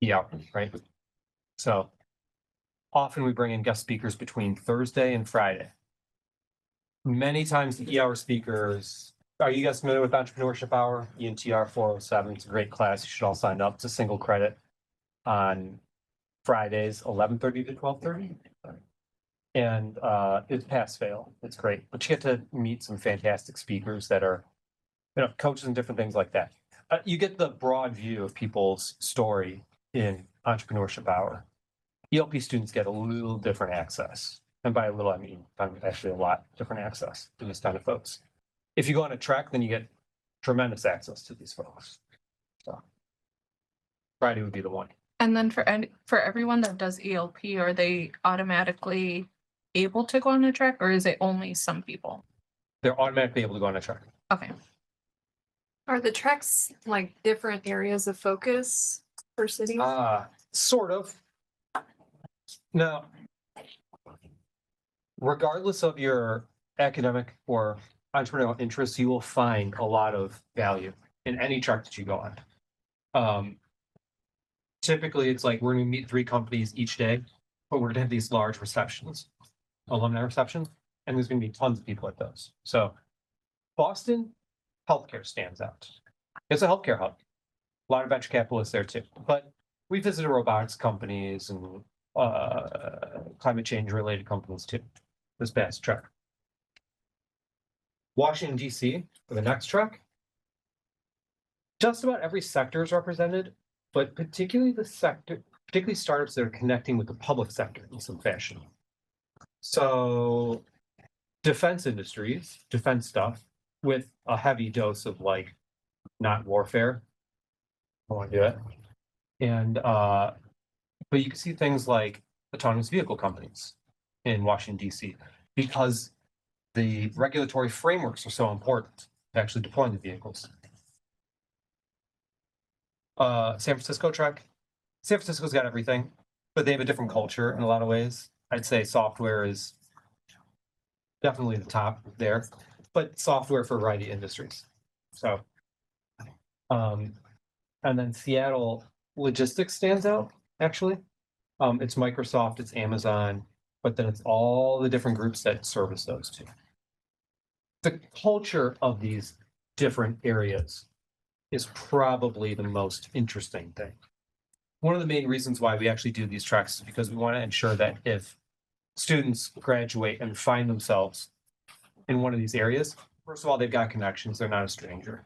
Yeah, right. So often we bring in guest speakers between Thursday and Friday. Many times the ER speakers, are you guys familiar with Entrepreneurship Hour? ENTR 407, it's a great class. You should all sign up. It's a single credit on Fridays, 11:30 to 12:30. And it's pass fail. It's great. But you get to meet some fantastic speakers that are, coaches and different things like that. You get the broad view of people's story in Entrepreneurship Hour. ELP students get a little different access. And by a little, I mean actually a lot different access to these kind of folks. If you go on a trek, then you get tremendous access to these folks. So Friday would be the one. And then for everyone that does ELP, are they automatically able to go on a trek, or is it only some people? They're automatically able to go on a trek. Okay. Are the treks like different areas of focus for cities? Sort of. Now, regardless of your academic or entrepreneurial interests, you will find a lot of value in any trek that you go on. Typically, it's like we're going to meet 3 companies each day, but we're going to have these large receptions, alumni receptions, and there's going to be tons of people at those. So Boston, healthcare stands out. It's a healthcare hub. A lot of venture capitalists there too. But we visited robotics companies and climate change related companies too this past trek. Washington, D.C. for the next trek. Just about every sector is represented, but particularly startups that are connecting with the public sector in some fashion. So defense industries, defense stuff with a heavy dose of like not warfare. I want to do it. And but you can see things like autonomous vehicle companies in Washington, D.C. because the regulatory frameworks are so important to actually deploying the vehicles. San Francisco track. San Francisco's got everything, but they have a different culture in a lot of ways. I'd say software is definitely the top there, but software for a variety of industries. So, and then Seattle logistics stands out, actually. It's Microsoft, it's Amazon, but then it's all the different groups that service those two. The culture of these different areas is probably the most interesting thing. One of the main reasons why we actually do these tracks is because we want to ensure that if students graduate and find themselves in one of these areas, first of all, they've got connections, they're not a stranger.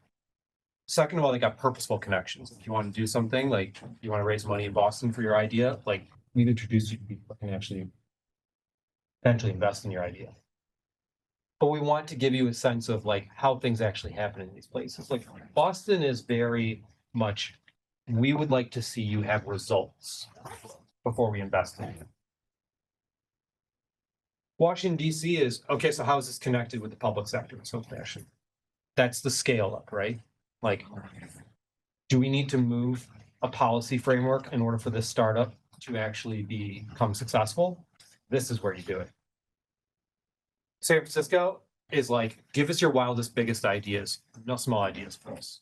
Second of all, they got purposeful connections. If you want to do something, like you want to raise money in Boston for your idea, like we've introduced you to people that can actually eventually invest in your idea. But we want to give you a sense of like how things actually happen in these places. Like Boston is very much, we would like to see you have results before we invest in you. Washington, DC is, okay, so how is this connected with the public sector in some fashion? That's the scale up, right? Like, do we need to move a policy framework in order for this startup to actually become successful? This is where you do it. San Francisco is like, give us your wildest, biggest ideas, no small ideas for us.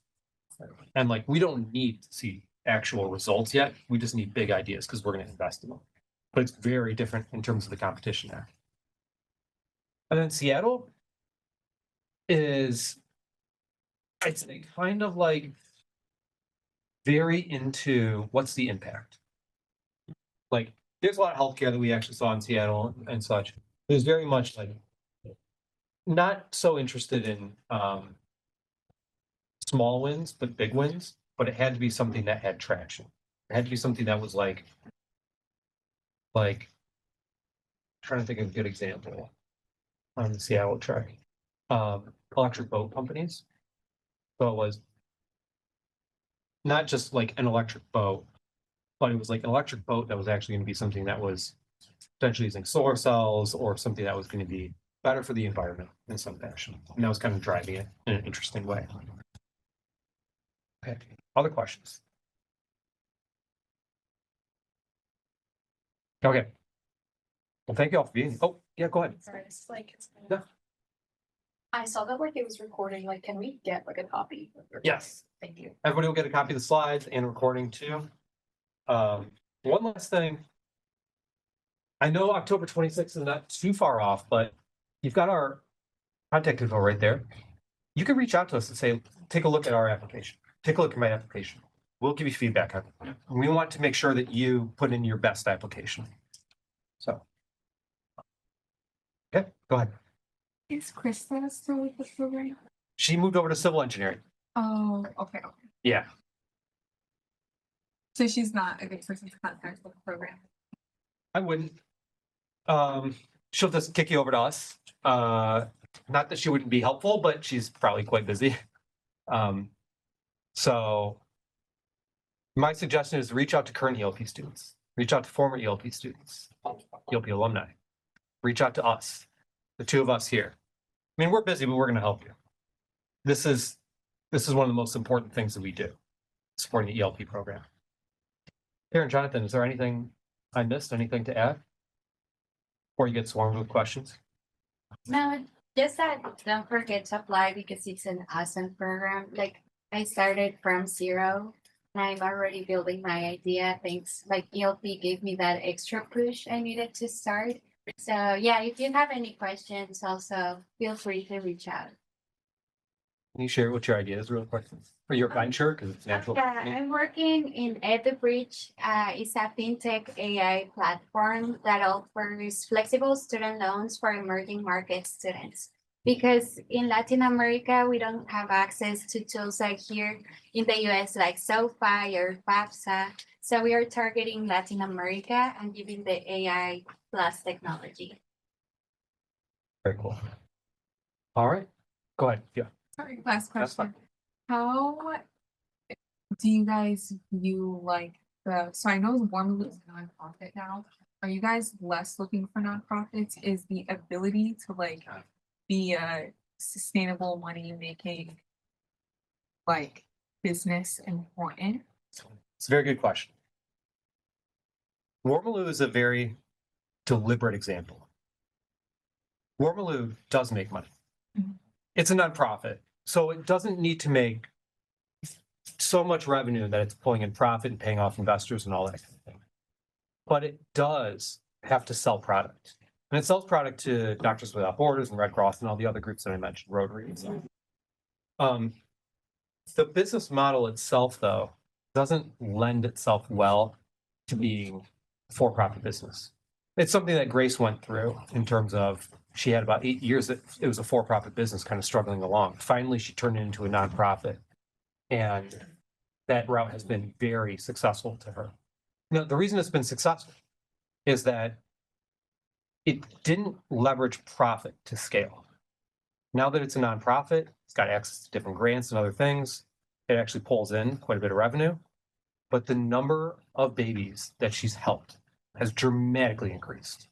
And like, we don't need to see actual results yet. We just need big ideas because we're going to invest in them. But it's very different in terms of the competition there. And then Seattle is, I'd say, kind of like very into what's the impact. Like, there's a lot of healthcare that we actually saw in Seattle and such. There's very much like not so interested in small wins, but big wins. But it had to be something that had traction. It had to be something that was like trying to think of a good example on the Seattle track. Electric boat companies. So it was not just like an electric boat, but it was like an electric boat that was actually going to be something that was potentially using solar cells or something that was going to be better for the environment in some fashion. And that was kind of driving it in an interesting way. Okay, other questions? Okay. Well, thank you all for being. Oh, yeah, go ahead. Sorry, it's like, Yeah. I saw that like it was recording, like, can we get like a copy? Yes. Thank you. Everybody will get a copy of the slides and recording too. One last thing. I know October 26th is not too far off, but you've got our contact info right there. You can reach out to us and say, take a look at our application. Take a look at my application. We'll give you feedback on it. We want to make sure that you put in your best application. So. Okay, go ahead. Is Krista still with the program? She moved over to civil engineering. Oh, okay. Yeah. So she's not a good person to contact with the program. I wouldn't. She'll just kick you over to us. Not that she wouldn't be helpful, but she's probably quite busy. So my suggestion is reach out to current ELP students, reach out to former ELP students, ELP alumni, reach out to us, the two of us here. I mean, we're busy, but we're going to help you. This is one of the most important things that we do, supporting the ELP program. Karen, Jonathan, is there anything I missed? Anything to add? Before you get swarmed with questions? No, just that don't forget to apply because it's an awesome program. Like I started from zero and I'm already building my idea. Thanks. Like ELP gave me that extra push I needed to start. So yeah, if you have any questions, also feel free to reach out. Can you share what your idea is real quick? Or your kind sure, because it's natural. Yeah, I'm working in EduBridge. It's a fintech AI platform that offers flexible student loans for emerging market students. Because in Latin America, we don't have access to tools like here in the US, like SoFi or FAFSA. So we are targeting Latin America and giving the AI plus technology. Very cool. All right, go ahead. Yeah. Sorry, last That's fine. question. How do you guys view like so I know Warmly is a nonprofit now. Are you guys less looking for nonprofits? Is the ability to like be a sustainable money making like business important? It's a very good question. Warmaloo is a very deliberate example. Warmaloo does make money. Mhm. It's a nonprofit, so it doesn't need to make so much revenue that it's pulling in profit and paying off investors and all that kind of thing. But it does have to sell product. And it sells product to Doctors Without Borders and Red Cross and all the other groups that I mentioned, Rotary and stuff. The business model itself, though, doesn't lend itself well to being a for-profit business. It's something that Grace went through in terms of she had about 8 years that it was a for-profit business kind of struggling along. Finally, she turned it into a nonprofit. And that route has been very successful to her. Now, the reason it's been successful is that it didn't leverage profit to scale. Now that it's a nonprofit, it's got access to different grants and other things. It actually pulls in quite a bit of revenue, but the number of babies that she's helped has dramatically increased.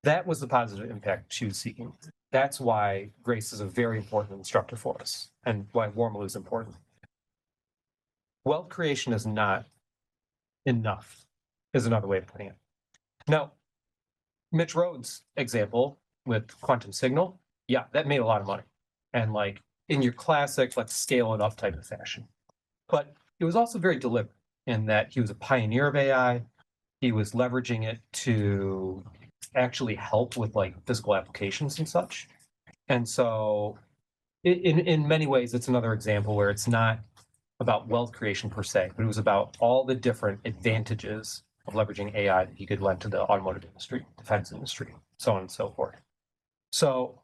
That was the positive impact she was seeking. That's why Grace is a very important instructor for us and why Warmaloo is important. Wealth creation is not enough, is another way of putting it. Now, Mitch Rhodes' example with Quantum Signal, yeah, that made a lot of money. And like in your classic, let's scale it up type of fashion. But it was also very deliberate in that he was a pioneer of AI. He was leveraging it to actually help with like physical applications and such. And so in many ways, it's another example where it's not about wealth creation per se, but it was about all the different advantages of leveraging AI that he could lend to the automotive industry, defense industry, so on and so forth. So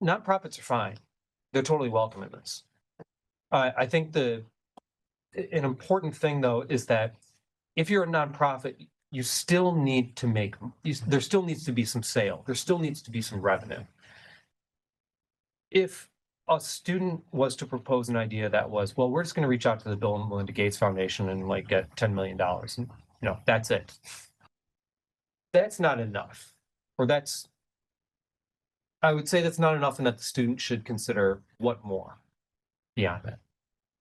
nonprofits are fine. They're totally welcome in this. I think an important thing though is that if you're a nonprofit, you still need to there still needs to be some sale. There still needs to be some revenue. If a student was to propose an idea that was, well, we're just going to reach out to the Bill and Melinda Gates Foundation and like get $10 million. And, that's it. That's not enough. Or I would say that's not enough and that the student should consider what more beyond that.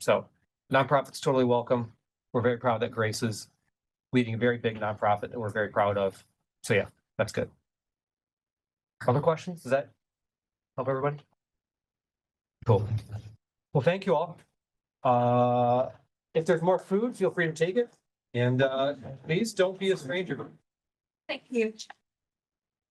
So nonprofits totally welcome. We're very proud that Grace is leading a very big nonprofit that we're very proud of. So yeah, that's good. Other questions? Does that help everybody? Cool. Well, thank you all. If there's more food, feel free to take it. And please don't be a stranger. Thank you.